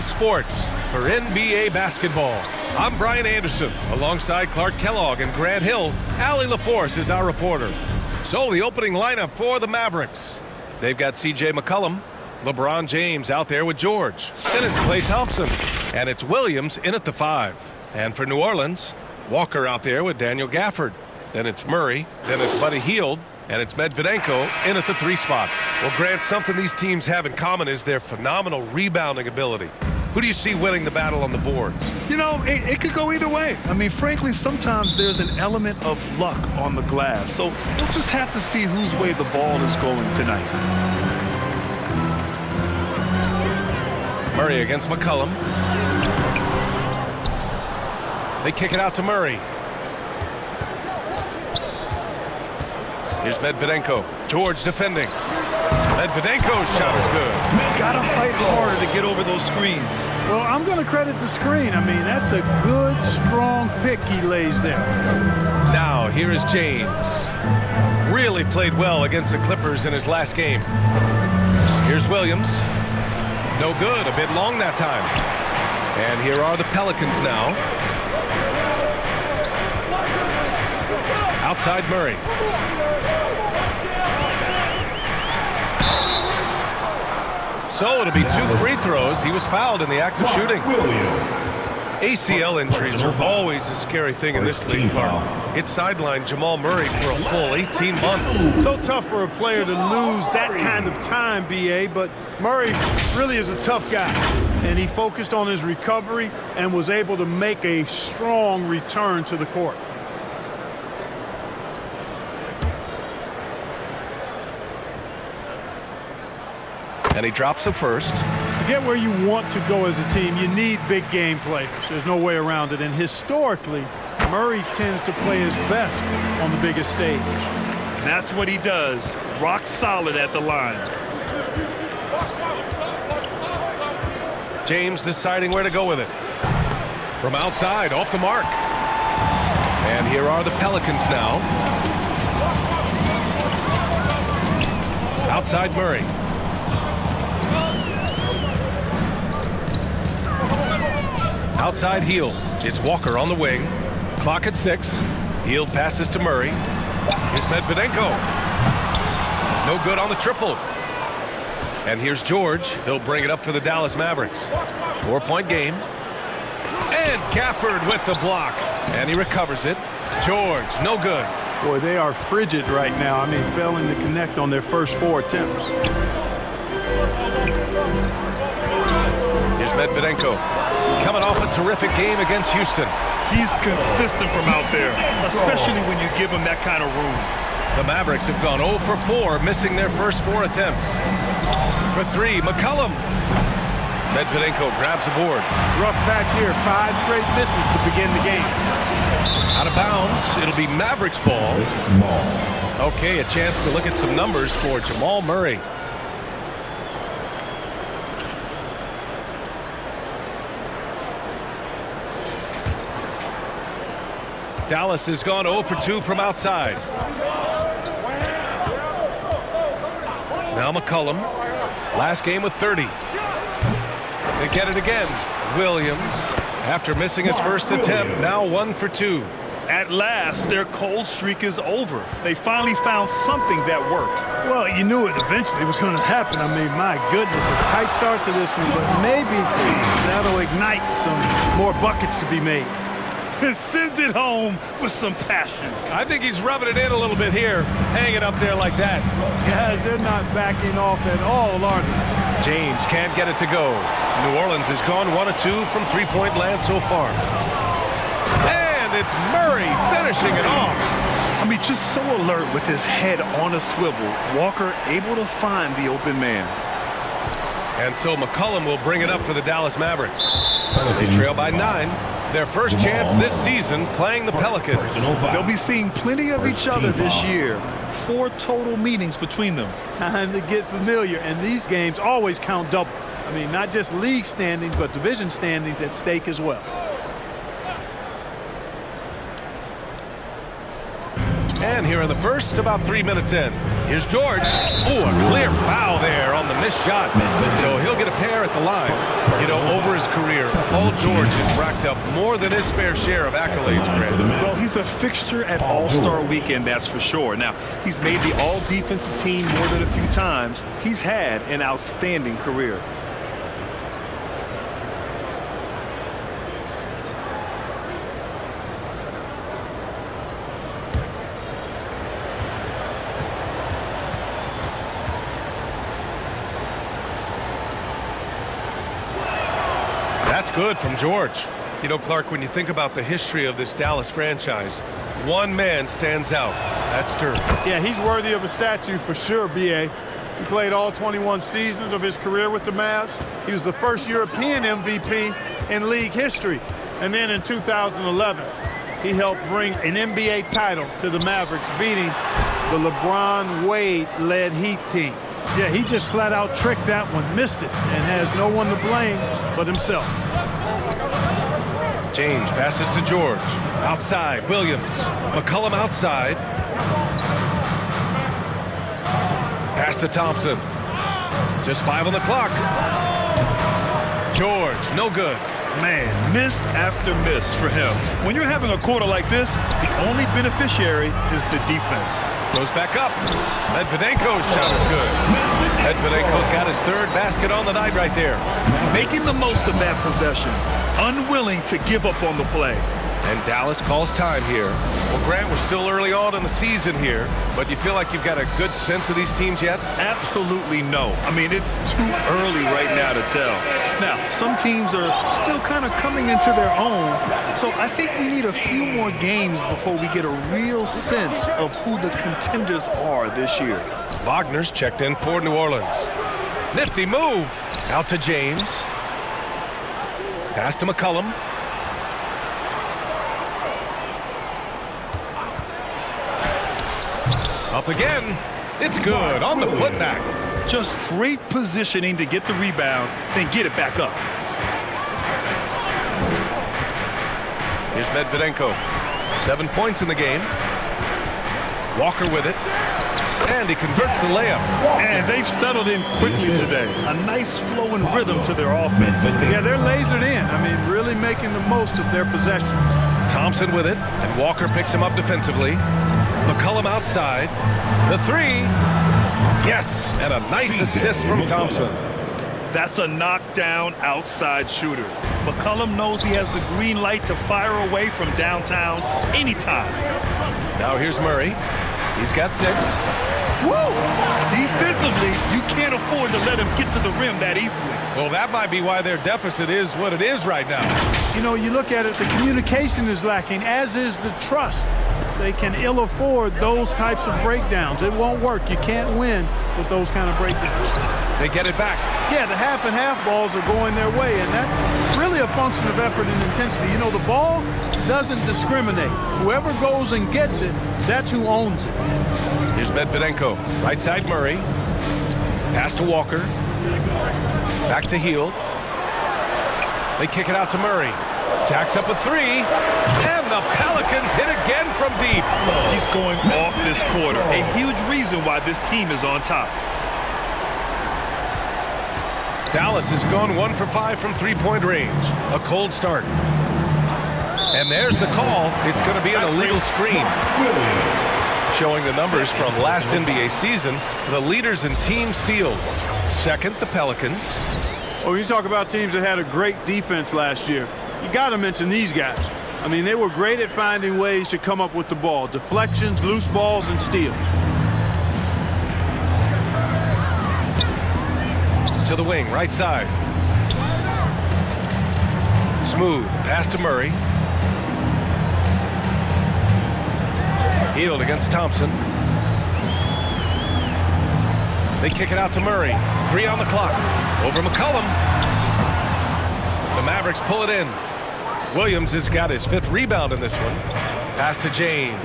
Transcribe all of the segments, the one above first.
Sports for NBA basketball. I'm Brian Anderson, alongside Clark Kellogg and Grant Hill. Allie LaForce is our reporter. So the opening lineup for the Mavericks. They've got C.J. McCollum, LeBron James out there with George. Then it's Klay Thompson, and it's Williams in at the 5. And for New Orleans, Walker out there with Daniel Gafford. Then it's Murray, then it's Buddy Hield, and it's Medvedenko in at the 3 spot. Well, Grant, something these teams have in common is their phenomenal rebounding ability. Who do you see winning the battle on the boards? You know, it could go either way. I mean, frankly, sometimes there's an element of luck on the glass. So we'll just have to see whose way the ball is going tonight. Murray against McCollum. They kick it out to Murray. Here's Medvedenko. George defending. Medvedenko's shot is good. Gotta fight harder to get over those screens. Well, I'm going to credit the screen. I mean, that's a good, strong pick he lays there. Now, here is James. Really played well against the Clippers in his last game. Here's Williams. No good. A bit long that time. And here are the Pelicans now. Outside Murray. So it'll be 2 free throws. He was fouled in the act of shooting. ACL injuries are always a scary thing in this league, Clark. It sidelined Jamal Murray for a full 18 months. So tough for a player to lose that kind of time, B.A., but Murray really is a tough guy. And he focused on his recovery and was able to make a strong return to the court. And he drops the first. To get where you want to go as a team, you need big game players. There's no way around it. And historically, Murray tends to play his best on the biggest stage. That's what he does. Rock solid at the line. James deciding where to go with it. From outside, off the mark. And here are the Pelicans now. Outside Murray. Outside Hield. It's Walker on the wing. Clock at 6. Hield passes to Murray. Here's Medvedenko. No good on the triple. And here's George. He'll bring it up for the Dallas Mavericks. 4-point game. And Gafford with the block. And he recovers it. George, no good. Boy, they are frigid right now. I mean, failing to connect on their first 4 attempts. Here's Medvedenko. Coming off a terrific game against Houston. He's consistent from out there, especially when you give him that kind of room. The Mavericks have gone 0 for 4, missing their first 4 attempts. For 3, McCollum. Medvedenko grabs the board. Rough patch here. 5 straight misses to begin the game. Out of bounds. It'll be Mavericks ball. Okay, a chance to look at some numbers for Jamal Murray. Dallas has gone 0 for 2 from outside. Now McCollum. Last game with 30. They get it again. Williams, after missing his first attempt, now 1 for 2. At last, their cold streak is over. They finally found something that worked. Well, you knew it eventually was going to happen. I mean, my goodness, a tight start to this one, but maybe that'll ignite some more buckets to be made. It sends it home with some passion. I think he's rubbing it in a little bit here, hanging up there like that. Guys, they're not backing off at all, are they? James can't get it to go. New Orleans has gone 1 of 2 from 3-point land so far. And it's Murray finishing it off. I mean, just so alert with his head on a swivel. Walker able to find the open man. And so McCollum will bring it up for the Dallas Mavericks. They trail by 9. Their first chance this season playing the Pelicans. They'll be seeing plenty of each other this year. 4 total meetings between them. Time to get familiar, and these games always count double. I mean, not just league standings, but division standings at stake as well. And here in the first, about 3 minutes in. Here's George. Oh, a clear foul there on the missed shot. So he'll get a pair at the line. You know, over his career, Paul George has racked up more than his fair share of accolades, Grant. Well, he's a fixture at All-Star Weekend, that's for sure. Now, he's made the All-Defensive team more than a few times. He's had an outstanding career. That's good from George. You know, Clark, when you think about the history of this Dallas franchise, one man stands out. That's Dirk. Yeah, he's worthy of a statue for sure, B.A. He played all 21 seasons of his career with the Mavs. He was the first European MVP in league history. And then in 2011, he helped bring an NBA title to the Mavericks, beating the LeBron Wade-led Heat team. Yeah, he just flat out tricked that one, missed it, and has no one to blame but himself. James passes to George. Outside, Williams. McCollum outside. Pass to Thompson. Just 5 on the clock. George, no good. Man, miss after miss for him. When you're having a quarter like this, the only beneficiary is the defense. Goes back up. Medvedenko's shot is good. Medvedenko's got his third basket on the night right there. Making the most of that possession. Unwilling to give up on the play. And Dallas calls time here. Well, Grant, we're still early on in the season here, but you feel like you've got a good sense of these teams yet? Absolutely no. I mean, it's too early right now to tell. Now, some teams are still kind of coming into their own, so I think we need a few more games before we get a real sense of who the contenders are this year. Wagner's checked in for New Orleans. Nifty move. Out to James. Pass to McCollum. Up again. It's good on the putback. Just great positioning to get the rebound, then get it back up. Here's Medvedenko. 7 points in the game. Walker with it. And he converts the layup. And they've settled in quickly today. A nice flowing rhythm to their offense. Yeah, they're lasered in. I mean, really making the most of their possessions. Thompson with it, and Walker picks him up defensively. McCollum outside. The three. Yes, and a nice assist from Thompson. That's a knockdown outside shooter. McCollum knows he has the green light to fire away from downtown anytime. Now here's Murray. He's got 6. Woo! Defensively, you can't afford to let him get to the rim that easily. Well, that might be why their deficit is what it is right now. You know, you look at it, the communication is lacking, as is the trust. They can ill afford those types of breakdowns. It won't work. You can't win with those kind of breakdowns. They get it back. Yeah, the half and half balls are going their way, and that's really a function of effort and intensity. You know, the ball doesn't discriminate. Whoever goes and gets it, that's who owns it. Here's Medvedenko. Right side Murray. Pass to Walker. Back to Hield. They kick it out to Murray. Jacks up a 3. And the Pelicans hit again from deep. He's going off this quarter. A huge reason why this team is on top. Dallas has gone 1 for 5 from three-point range. A cold start. And there's the call. It's going to be an illegal screen. Showing the numbers from last NBA season, the leaders in team steals. Second, the Pelicans. Oh, you talk about teams that had a great defense last year. You got to mention these guys. I mean, they were great at finding ways to come up with the ball. Deflections, loose balls, and steals. To the wing, right side. Smooth, pass to Murray. Hield against Thompson. They kick it out to Murray. 3 on the clock. Over McCollum. The Mavericks pull it in. Williams has got his 5th rebound in this one. Pass to James.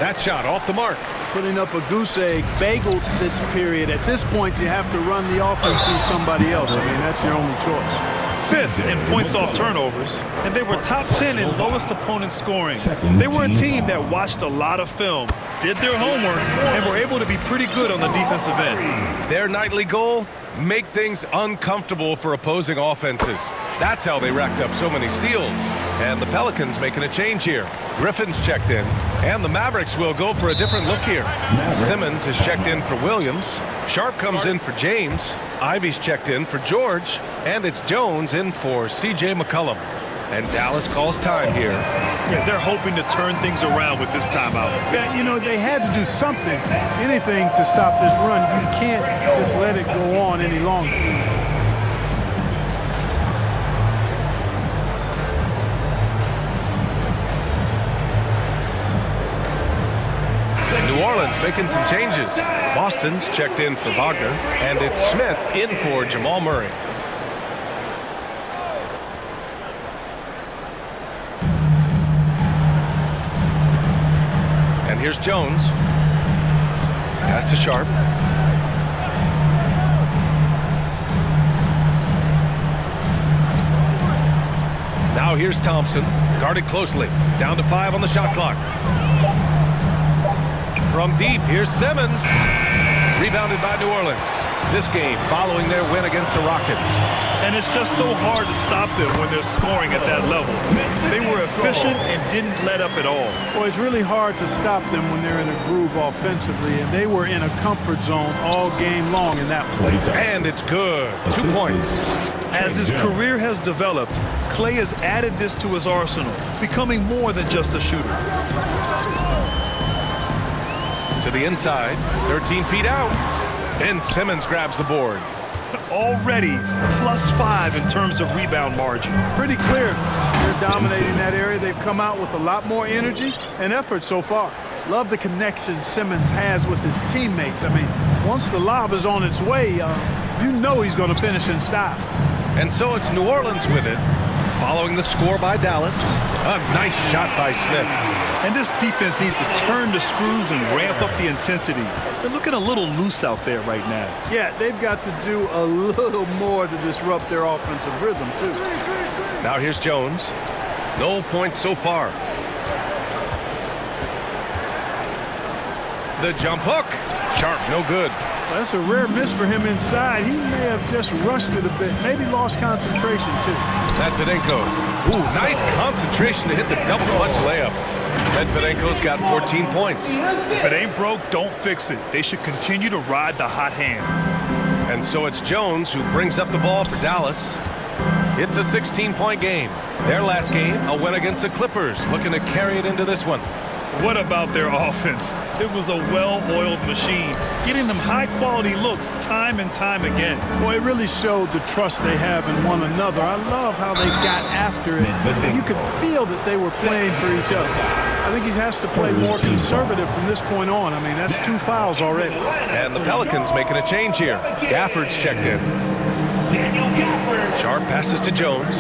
That shot off the mark. Putting up a goose egg, bageled this period. At this point, you have to run the offense through somebody else. I mean, that's your only choice. 5th in points off turnovers, and they were top 10 in lowest opponent scoring. They were a team that watched a lot of film, did their homework, and were able to be pretty good on the defensive end. Their nightly goal? Make things uncomfortable for opposing offenses. That's how they racked up so many steals. And the Pelicans making a change here. Griffin's checked in, and the Mavericks will go for a different look here. Simmons is checked in for Williams. Sharp comes in for James. Ivy's checked in for George. And it's Jones in for C.J. McCollum. And Dallas calls time here. Yeah, they're hoping to turn things around with this timeout. Yeah, you know, they had to do something, anything to stop this run. You can't just let it go on any longer. New Orleans making some changes. Boston's checked in for Wagner, and it's Smith in for Jamal Murray. And here's Jones. Pass to Sharp. Now here's Thompson, guarded closely. Down to 5 on the shot clock. From deep, here's Simmons. Rebounded by New Orleans. This game following their win against the Rockets. And it's just so hard to stop them when they're scoring at that level. They were efficient and didn't let up at all. Well, it's really hard to stop them when they're in a groove offensively, and they were in a comfort zone all game long in that play. And it's good. 2 points. As his career has developed, Klay has added this to his arsenal, becoming more than just a shooter. To the inside, 13 feet out. Ben Simmons grabs the board. Already +5 in terms of rebound margin. Pretty clear. They're dominating that area. They've come out with a lot more energy and effort so far. Love the connection Simmons has with his teammates. I mean, once the lob is on its way, you know he's going to finish in style. And so it's New Orleans with it. Following the score by Dallas. A nice shot by Smith. And this defense needs to turn the screws and ramp up the intensity. They're looking a little loose out there right now. Yeah, they've got to do a little more to disrupt their offensive rhythm, too. Now here's Jones. No points so far. The jump hook. Sharp, no good. Well, that's a rare miss for him inside. He may have just rushed it a bit. Maybe lost concentration, too. Medvedenko. Ooh, nice concentration to hit the double clutch layup. Medvedenko's got 14 points. If it ain't broke, don't fix it. They should continue to ride the hot hand. And so it's Jones who brings up the ball for Dallas. It's a 16-point game. Their last game, a win against the Clippers, looking to carry it into this one. What about their offense? It was a well-oiled machine, getting them high-quality looks time and time again. Well, it really showed the trust they have in one another. I love how they got after it. You could feel that they were playing for each other. I think he has to play more conservative from this point on. I mean, that's 2 fouls already. And the Pelicans making a change here. Gafford's checked in. Sharp passes to Jones.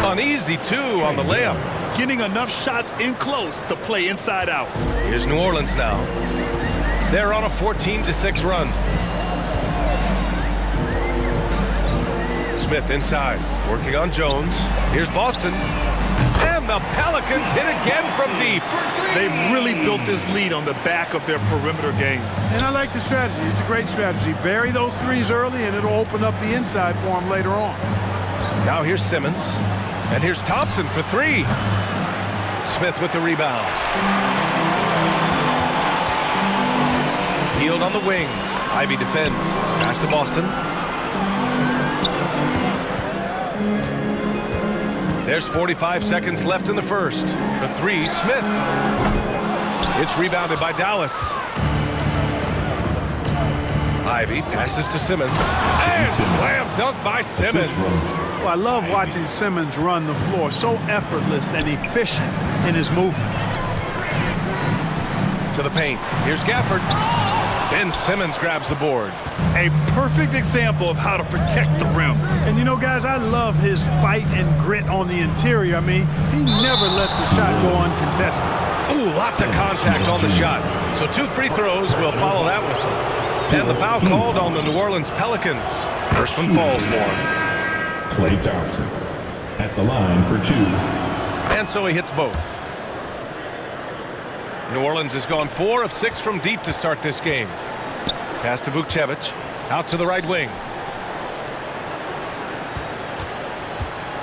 An easy 2 on the layup. Getting enough shots in close to play inside out. Here's New Orleans now. They're on a 14-6 run. Smith inside, working on Jones. Here's Boston. And the Pelicans hit again from deep. They've really built this lead on the back of their perimeter game. And I like the strategy. It's a great strategy. Bury those threes early, and it'll open up the inside for them later on. Now here's Simmons. And here's Thompson for 3. Smith with the rebound. Hield on the wing. Ivy defends. Pass to Boston. There's 45 seconds left in the first. For 3, Smith. It's rebounded by Dallas. Ivy passes to Simmons. And slam dunk by Simmons. Well, I love watching Simmons run the floor. So effortless and efficient in his movement. To the paint. Here's Gafford. Ben Simmons grabs the board. A perfect example of how to protect the rim. And you know, guys, I love his fight and grit on the interior. I mean, he never lets a shot go uncontested. Ooh, lots of contact on the shot. So 2 free throws will follow that whistle. And the foul called on the New Orleans Pelicans. First one falls for him. Klay Thompson at the line for 2. And so he hits both. New Orleans has gone 4 of 6 from deep to start this game. Pass to Vukcevic. Out to the right wing.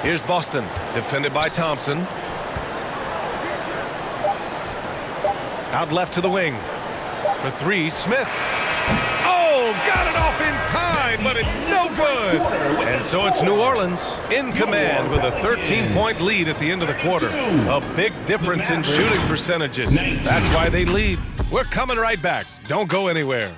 Here's Boston. Defended by Thompson. Out left to the wing. For 3, Smith. Oh, got it off in time, but it's no good. And so it's New Orleans in command with a 13-point lead at the end of the quarter. A big difference in shooting percentages. That's why they lead. We're coming right back. Don't go anywhere.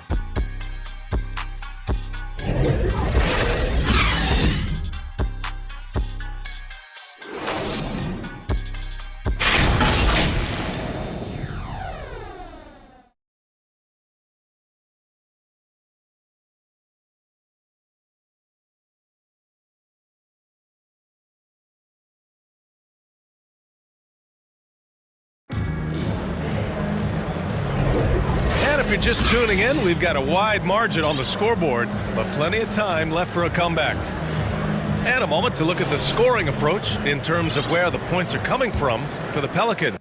And if you're just tuning in, we've got a wide margin on the scoreboard, but plenty of time left for a comeback. And a moment to look at the scoring approach in terms of where the points are coming from for the Pelicans.